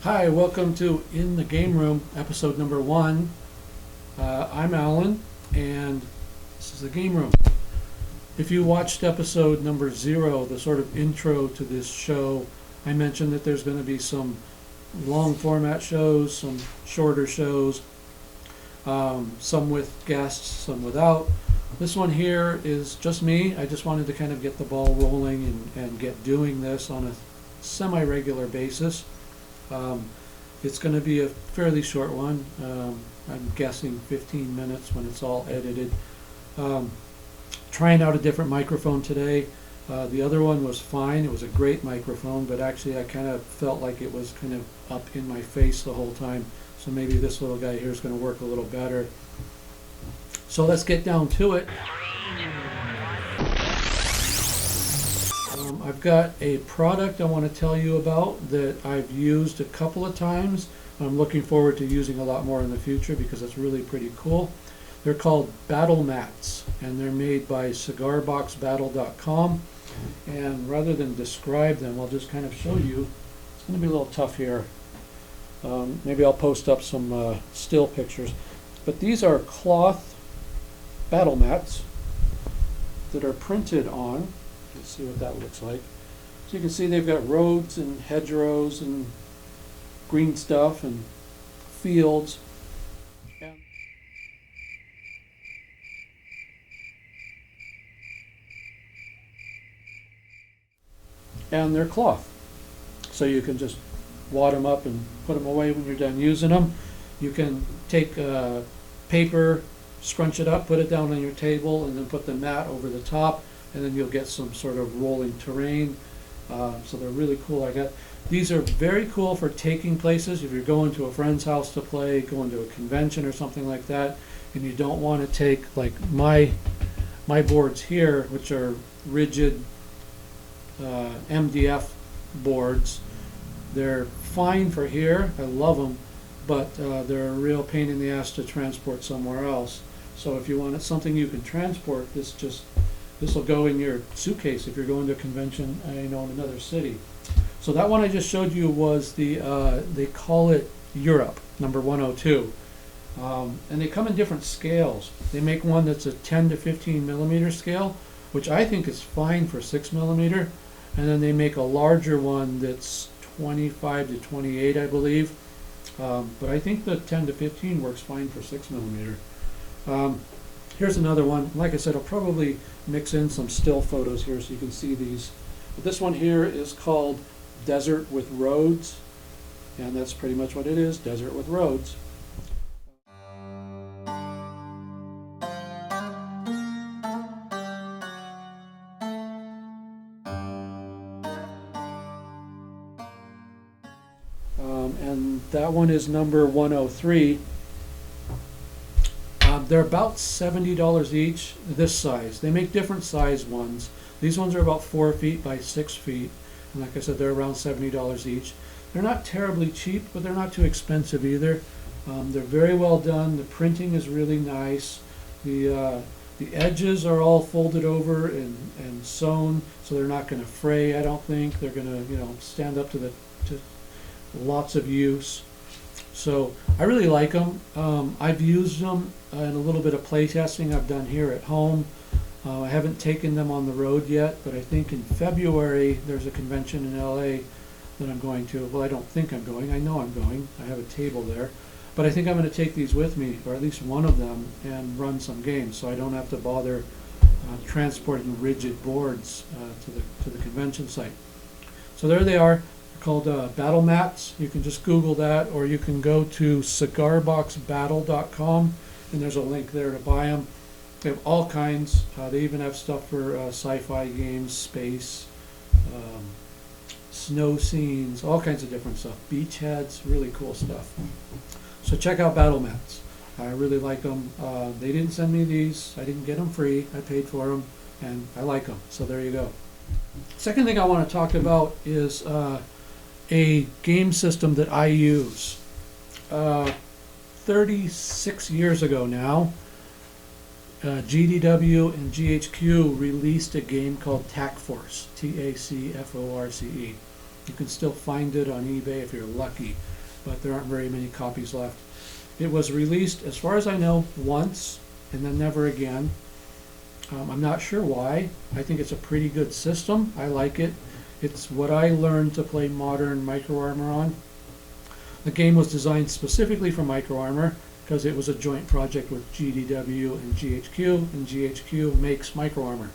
Hi, welcome to In the Game Room, episode number 1. I'm Alan, and this is the Game Room. If you watched episode number 0, the sort of intro to this show, I mentioned that there's going to be some long format shows, some shorter shows, some with guests, some without. This one here is just me. I just wanted to kind of get the ball rolling and get doing this on a semi-regular basis. It's going to be a fairly short one. I'm guessing 15 minutes when it's all edited. Trying out a different microphone today. The other one was fine. It was a great microphone, but actually I kind of felt like it was kind of up in my face the whole time. So maybe this little guy here is going to work a little better. So let's get down to it. I've got a product I want to tell you about that I've used a couple of times. I'm looking forward to using a lot more in the future because it's really pretty cool. They're called battle mats, and they're made by cigarboxbattle.com. And rather than describe them, I'll just kind of show you. It's going to be a little tough here. Maybe I'll post up some still pictures. But these are cloth battle mats that are printed on. Let's see what that looks like. So you can see they've got roads and hedgerows and green stuff and fields. And they're cloth. So you can just wad them up and put them away when you're done using them. You can take paper, scrunch it up, put it down on your table, and then put the mat over the top, and then you'll get some sort of rolling terrain. So they're really cool. These are very cool for taking places. If you're going to a friend's house to play, going to a convention or something like that, and you don't want to take like my boards here, which are rigid MDF boards. They're fine for here. I love them, but they're a real pain in the ass to transport somewhere else. So if you want something you can transport, this will go in your suitcase if you're going to a convention, in another city. So that one I just showed you was they call it Europe, number 102. And they come in different scales. They make one that's a 10 to 15 millimeter scale, which I think is fine for 6 millimeter. And then they make a larger one that's 25 to 28, I believe. But I think the 10 to 15 works fine for 6 millimeter. Here's another one. Like I said, I'll probably mix in some still photos here so you can see these. But this one here is called Desert with Roads, and that's pretty much what it is, desert with roads. And that one is number 103. They're about $70 each, this size. They make different size ones. These ones are about 4 feet by 6 feet. And like I said, they're around $70 each. They're not terribly cheap, but they're not too expensive either. They're very well done. The printing is really nice. The edges are all folded over and sewn, so they're not going to fray, I don't think. They're going to stand up to lots of use. So I really like them. I've used them in a little bit of play testing I've done here at home. I haven't taken them on the road yet, but I think in February there's a convention in LA that I'm going to. Well, I don't think I'm going. I know I'm going. I have a table there. But I think I'm going to take these with me, or at least one of them, and run some games so I don't have to bother transporting rigid boards to the convention site. So there they are. Called battle mats. You can just Google that, or you can go to cigarboxbattle.com, and there's a link there to buy them. They have all kinds. They even have stuff for sci-fi games, space, snow scenes, all kinds of different stuff. Beachheads, really cool stuff. So check out battle mats. I really like them. They didn't send me these. I didn't get them free. I paid for them, and I like them. So there you go. Second thing I want to talk about is a game system that I use. 36 years ago now, GDW and GHQ released a game called TAC Force, TACFORCE. You can still find it on eBay if you're lucky, but there aren't very many copies left. It was released, as far as I know, once and then never again. I'm not sure why. I think it's a pretty good system. I like it. It's what I learned to play modern Micro Armor on. The game was designed specifically for Micro Armor because it was a joint project with GDW and GHQ, and GHQ makes Micro Armor.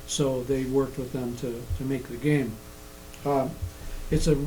So they worked with them to make the game. It's a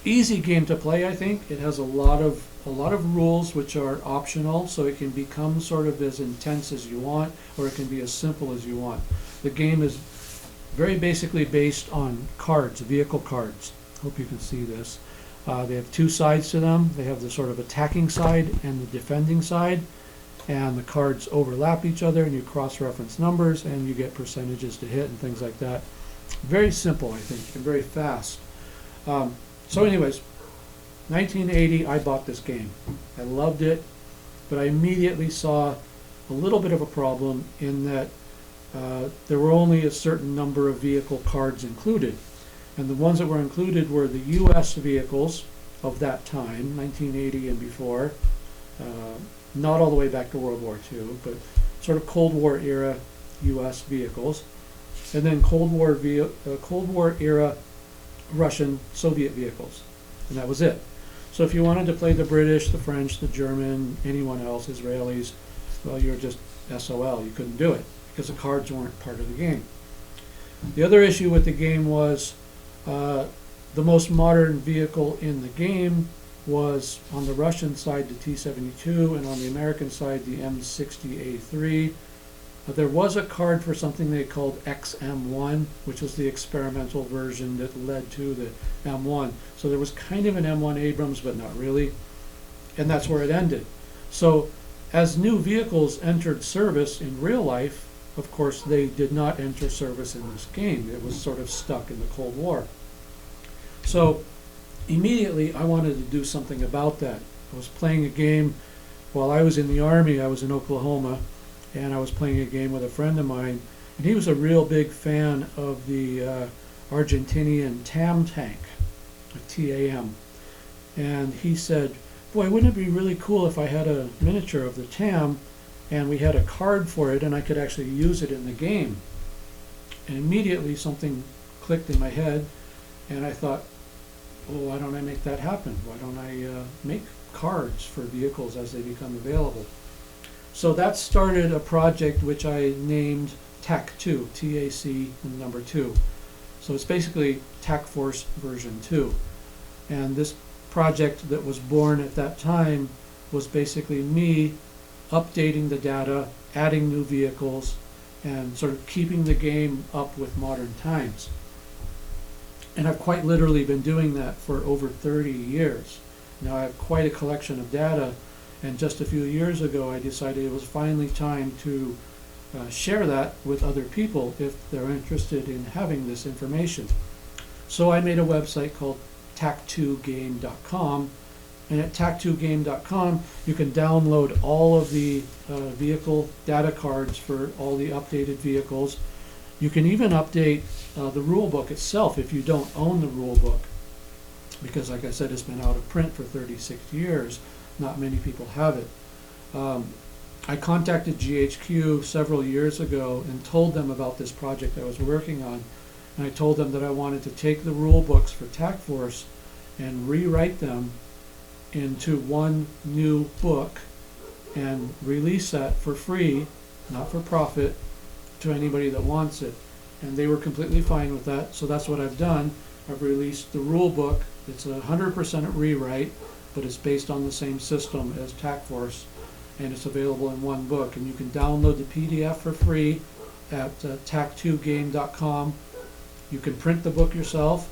easy game to play, I think. It has a lot of rules which are optional, so it can become sort of as intense as you want, or it can be as simple as you want. The game is very basically based on cards, vehicle cards. Hope you can see this. They have two sides to them. They have the sort of attacking side and the defending side, and the cards overlap each other, and you cross-reference numbers, and you get percentages to hit and things like that. Very simple, I think, and very fast. So anyways, 1980, I bought this game. I loved it, but I immediately saw a little bit of a problem in that there were only a certain number of vehicle cards included. And the ones that were included were the U.S. vehicles of that time, 1980 and before, not all the way back to World War II, but sort of Cold War era U.S. vehicles, and then Cold War era Russian Soviet vehicles, and that was it. So if you wanted to play the British, the French, the German, anyone else, Israelis, well, you're just SOL. You couldn't do it because the cards weren't part of the game. The other issue with the game was the most modern vehicle in the game was on the Russian side the T-72 and on the American side the M60A3. There was a card for something they called XM1, which was the experimental version that led to the M1. So there was kind of an M1 Abrams, but not really. And that's where it ended. So as new vehicles entered service in real life, of course, they did not enter service in this game. It was sort of stuck in the Cold War. So immediately I wanted to do something about that. I was playing a game while I was in the Army. I was in Oklahoma, and I was playing a game with a friend of mine, and he was a real big fan of the Argentinian TAM tank, a TAM. And he said, boy, wouldn't it be really cool if I had a miniature of the TAM and we had a card for it and I could actually use it in the game. And immediately something clicked in my head, and I thought, well, why don't I make that happen? Why don't I make cards for vehicles as they become available? So that started a project which I named TAC II, T-A-C and number 2. So it's basically TAC Force version 2. And this project that was born at that time was basically me updating the data, adding new vehicles, and sort of keeping the game up with modern times. And I've quite literally been doing that for over 30 years. Now I have quite a collection of data, and just a few years ago I decided it was finally time to share that with other people if they're interested in having this information. So I made a website called tac2game.com, and at tac2game.com you can download all of the vehicle data cards for all the updated vehicles. You can even update the rule book itself if you don't own the rule book, because like I said, it's been out of print for 36 years. Not many people have it. I contacted GHQ several years ago and told them about this project I was working on, and I told them that I wanted to take the rule books for TAC Force and rewrite them into one new book and release that for free, not for profit, to anybody that wants it. And they were completely fine with that, so that's what I've done. I've released the rule book. It's a 100% rewrite, but it's based on the same system as TAC Force, and it's available in one book. And you can download the PDF for free at tac2game.com. You can print the book yourself.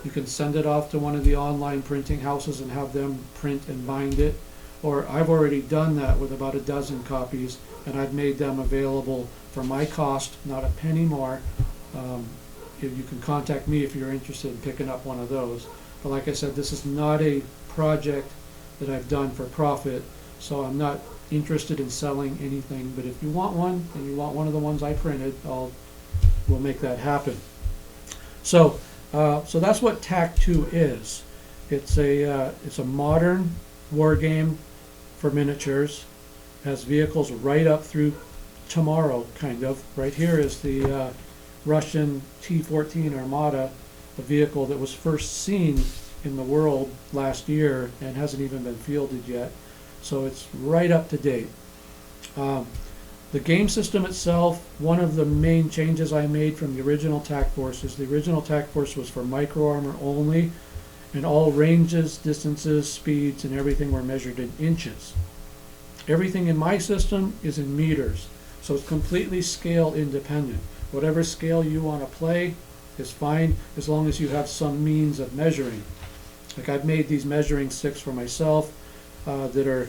You can send it off to one of the online printing houses and have them print and bind it. Or I've already done that with about a dozen copies, and I've made them available for my cost, not a penny more. You can contact me if you're interested in picking up one of those. But like I said, this is not a project that I've done for profit, so I'm not interested in selling anything. But if you want one, and you want one of the ones I printed, we'll make that happen. So So that's what TAC II is. It's a modern war game for miniatures. Has vehicles right up through tomorrow, kind of. Right here is the Russian T-14 Armada, a vehicle that was first seen in the world last year and hasn't even been fielded yet. So it's right up to date. The game system itself, one of the main changes I made from the original TAC Force is the original TAC Force was for micro armor only, and all ranges, distances, speeds, and everything were measured in inches. Everything in my system is in meters, so it's completely scale independent. Whatever scale you want to play is fine as long as you have some means of measuring. Like I've made these measuring sticks for myself that are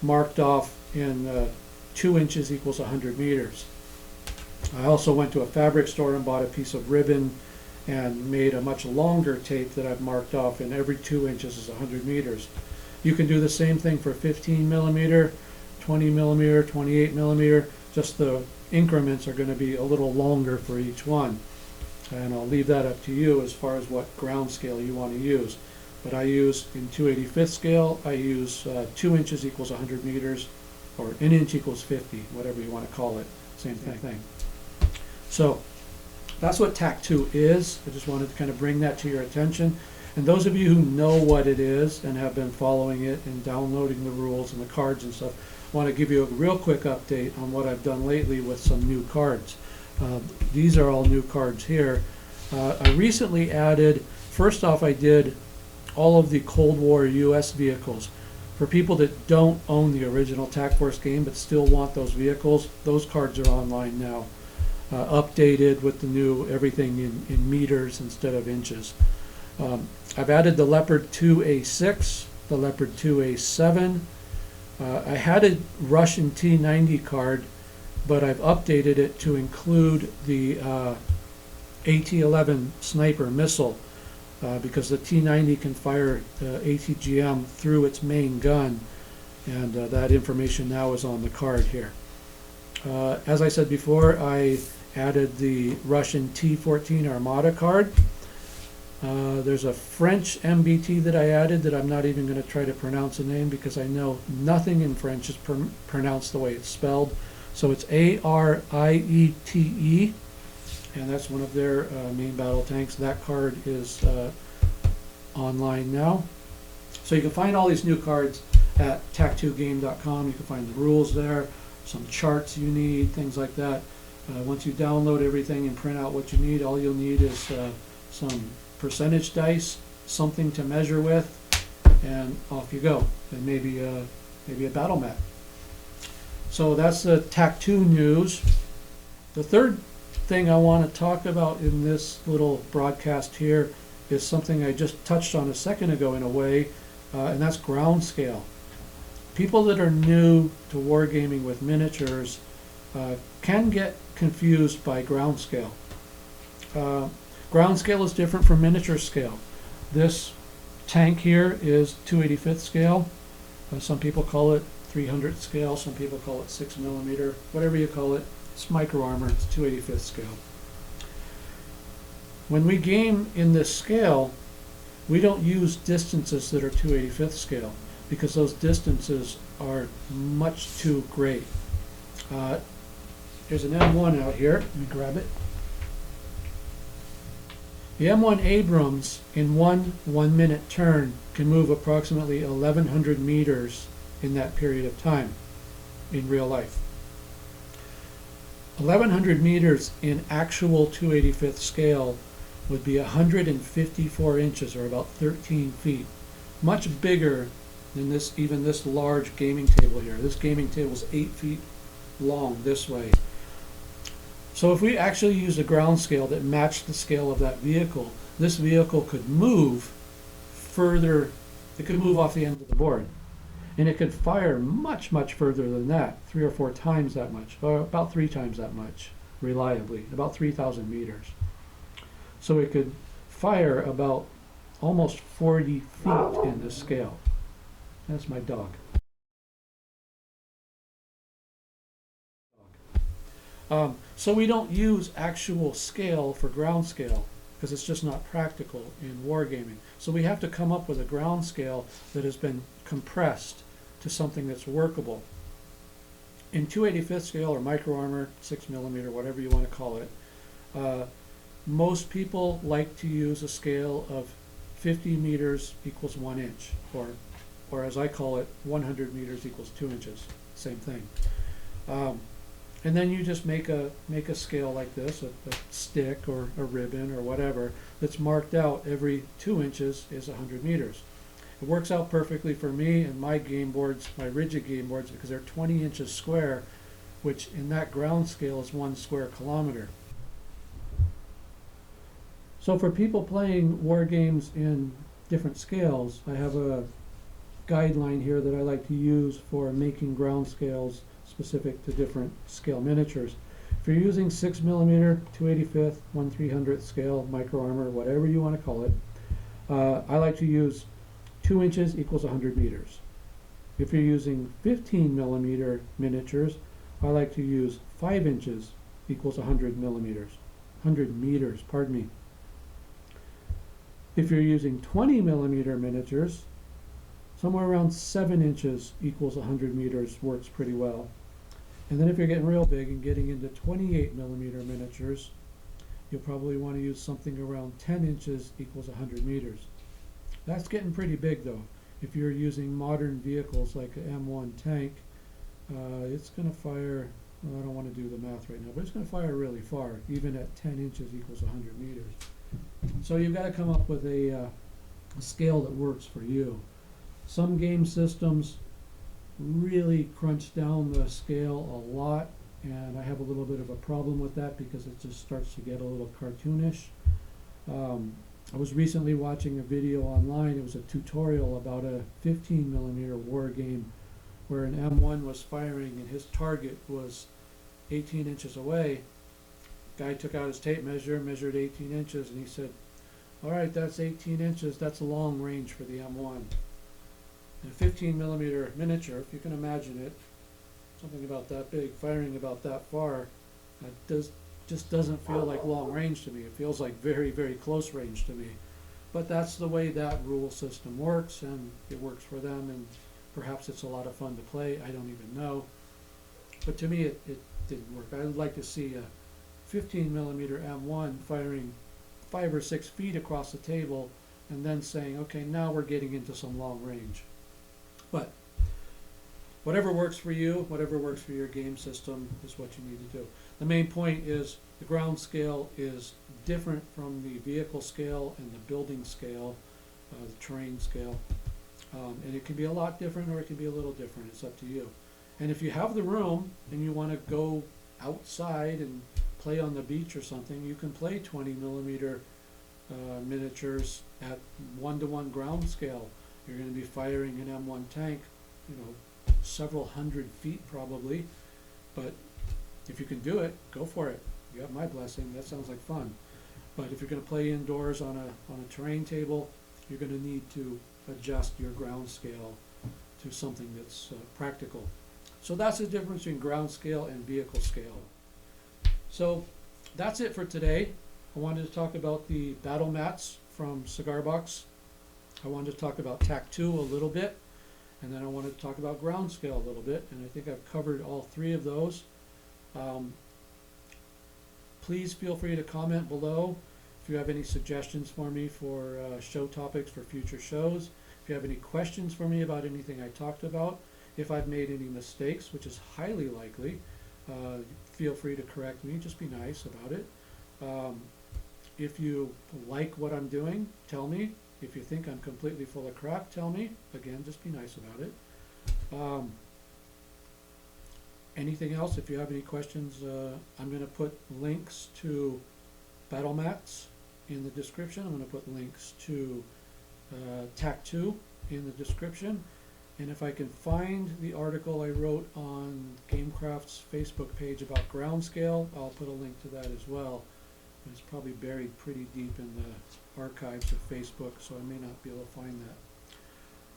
marked off in 2 inches equals 100 meters. I also went to a fabric store and bought a piece of ribbon and made a much longer tape that I've marked off, and every 2 inches is 100 meters. You can do the same thing for 15 millimeter, 20 millimeter, 28 millimeter, just the increments are going to be a little longer for each one. And I'll leave that up to you as far as what ground scale you want to use. But I use, in 2/85 scale, I use 2 inches equals 100 meters, or an inch equals 50, whatever you want to call it, same thing. So that's what TAC II is. I just wanted to kind of bring that to your attention. And those of you who know what it is and have been following it and downloading the rules and the cards and stuff, I want to give you a real quick update on what I've done lately with some new cards. These are all new cards here. I recently added, first off I did all of the Cold War US vehicles. For people that don't own the original TAC Force game but still want those vehicles, those cards are online now. Updated with the new everything in meters instead of inches. I've added the Leopard 2A6, the Leopard 2A7. I had a Russian T90 card, but I've updated it to include the AT-11 sniper missile because the T90 can fire ATGM through its main gun, and that information now is on the card here. As I said before, I added the Russian T-14 Armada card. There's a French MBT that I added that I'm not even going to try to pronounce the name because I know nothing in French is pronounced the way it's spelled. So it's A-R-I-E-T-E, and that's one of their main battle tanks. That card is online now. So you can find all these new cards at tac2game.com. You can find the rules there, some charts you need, things like that. Once you download everything and print out what you need, all you'll need is some percentage dice, something to measure with, and off you go, and maybe a battle mat. So that's the TAC II news. The third thing I want to talk about in this little broadcast here is something I just touched on a second ago in a way, and that's ground scale. People that are new to wargaming with miniatures can get confused by ground scale. Ground scale is different from miniature scale. This tank here is 2/85 scale. Some people call it 300 scale, some people call it 6 millimeter, whatever you call it. It's micro armor, it's 2/85 scale. When we game in this scale, we don't use distances that are 2/85 scale because those distances are much too great. There's an M1 out here. Let me grab it. The M1 Abrams in one 1-minute turn can move approximately 1,100 meters in that period of time in real life. 1,100 meters in actual 2/85 scale would be 154 inches or about 13 feet. Much bigger than this, even this large gaming table here. This gaming table is 8 feet long this way. So if we actually used a ground scale that matched the scale of that vehicle, this vehicle could move further, it could move off the end of the board. And it could fire much, much further than that, 3 or 4 times that much, or about 3 times that much, reliably, about 3,000 meters. So it could fire about almost 40 feet in this scale. That's my dog. So we don't use actual scale for ground scale. because it's just not practical in wargaming. So we have to come up with a ground scale that has been compressed to something that's workable. In 2/85 scale or micro armor, 6mm, whatever you want to call it, most people like to use a scale of 50 meters equals 1 inch, or as I call it, 100 meters equals 2 inches. Same thing. And then you just make a scale like this, a stick or a ribbon or whatever, that's marked out every 2 inches is 100 meters. It works out perfectly for me and my game boards, my rigid game boards, because they're 20 inches square, which in that ground scale is 1 square kilometer. So for people playing war games in different scales, I have a guideline here that I like to use for making ground scales specific to different scale miniatures. If you're using 6mm, 2/85, 1/300 scale, micro armor, whatever you want to call it, I like to use 2 inches equals 100 meters. If you're using 15mm miniatures, I like to use 5 inches equals 100 millimeters. 100 meters, pardon me. If you're using 20mm miniatures, somewhere around 7 inches equals 100 meters works pretty well. And then if you're getting real big and getting into 28mm miniatures, you'll probably want to use something around 10 inches equals 100 meters. That's getting pretty big though. If you're using modern vehicles like an M1 tank, it's going to fire, well, I don't want to do the math right now, but it's going to fire really far, even at 10 inches equals 100 meters. So you've got to come up with a scale that works for you. Some game systems really crunch down the scale a lot, and I have a little bit of a problem with that because it just starts to get a little cartoonish. I was recently watching a video online. It was a tutorial about a 15mm war game where an M1 was firing and his target was 18 inches away. Guy took out his tape measure, measured 18 inches, and he said, "All right, that's 18 inches. That's a long range for the M1." And a 15mm miniature, if you can imagine it, something about that big, firing about that far, just doesn't feel like long range to me. It feels like very, very close range to me. But that's the way that rule system works, and it works for them, and perhaps it's a lot of fun to play. I don't even know. But to me, it didn't work. I would like to see a 15mm M1 firing 5 or 6 feet across the table and then saying, okay, now we're getting into some long range. But whatever works for you, whatever works for your game system is what you need to do. The main point is the ground scale is different from the vehicle scale and the building scale, the terrain scale. And it can be a lot different or it can be a little different. It's up to you. And if you have the room and you want to go outside and play on the beach or something, you can play 20mm miniatures at 1-to-1 ground scale. You're going to be firing an M1 tank, several hundred feet probably, but if you can do it, go for it. You have my blessing. That sounds like fun. But if you're going to play indoors on a terrain table, you're going to need to adjust your ground scale to something that's practical. So that's the difference between ground scale and vehicle scale. So that's it for today. I wanted to talk about the battle mats from Cigar Box. I wanted to talk about TAC II a little bit, and then I wanted to talk about ground scale a little bit, and I think I've covered all 3 of those. Please feel free to comment below if you have any suggestions for me for show topics for future shows. If you have any questions for me about anything I talked about, if I've made any mistakes, which is highly likely, feel free to correct me. Just be nice about it. If you like what I'm doing, tell me. If you think I'm completely full of crap, tell me. Again, just be nice about it. Anything else? If you have any questions, I'm going to put links to battle mats in the description. I'm going to put links to TAC II in the description. And if I can find the article I wrote on Gamecraft's Facebook page about ground scale, I'll put a link to that as well. It's probably buried pretty deep in the archives of Facebook, so I may not be able to find that.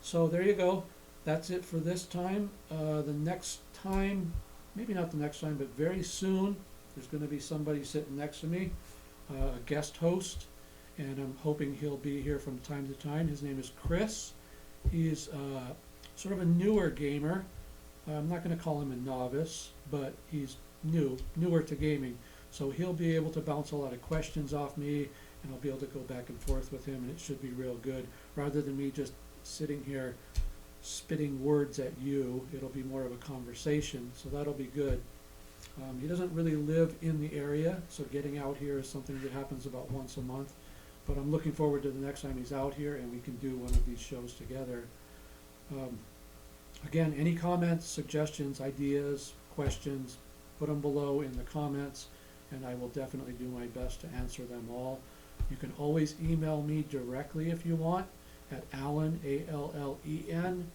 So there you go. That's it for this time. The next time, maybe not the next time, but very soon, there's going to be somebody sitting next to me, a guest host, and I'm hoping he'll be here from time to time. His name is Chris. He's sort of a newer gamer. I'm not going to call him a novice, but he's newer to gaming. So he'll be able to bounce a lot of questions off me, and I'll be able to go back and forth with him, and it should be real good. Rather than me just sitting here spitting words at you, it'll be more of a conversation, so that'll be good. He doesn't really live in the area, so getting out here is something that happens about once a month. But I'm looking forward to the next time he's out here and we can do one of these shows together. Again, any comments, suggestions, ideas, questions, put them below in the comments, and I will definitely do my best to answer them all. You can always email me directly if you want at Allen, ALLEN,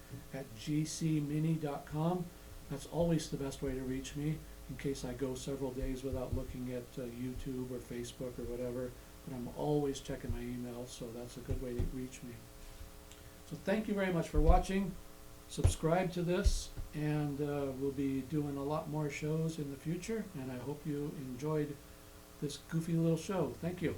@gcmini.com. That's always the best way to reach me, in case I go several days without looking at YouTube or Facebook or whatever. But I'm always checking my email, so that's a good way to reach me. So thank you very much for watching. Subscribe to this, and we'll be doing a lot more shows in the future, and I hope you enjoyed this goofy little show. Thank you.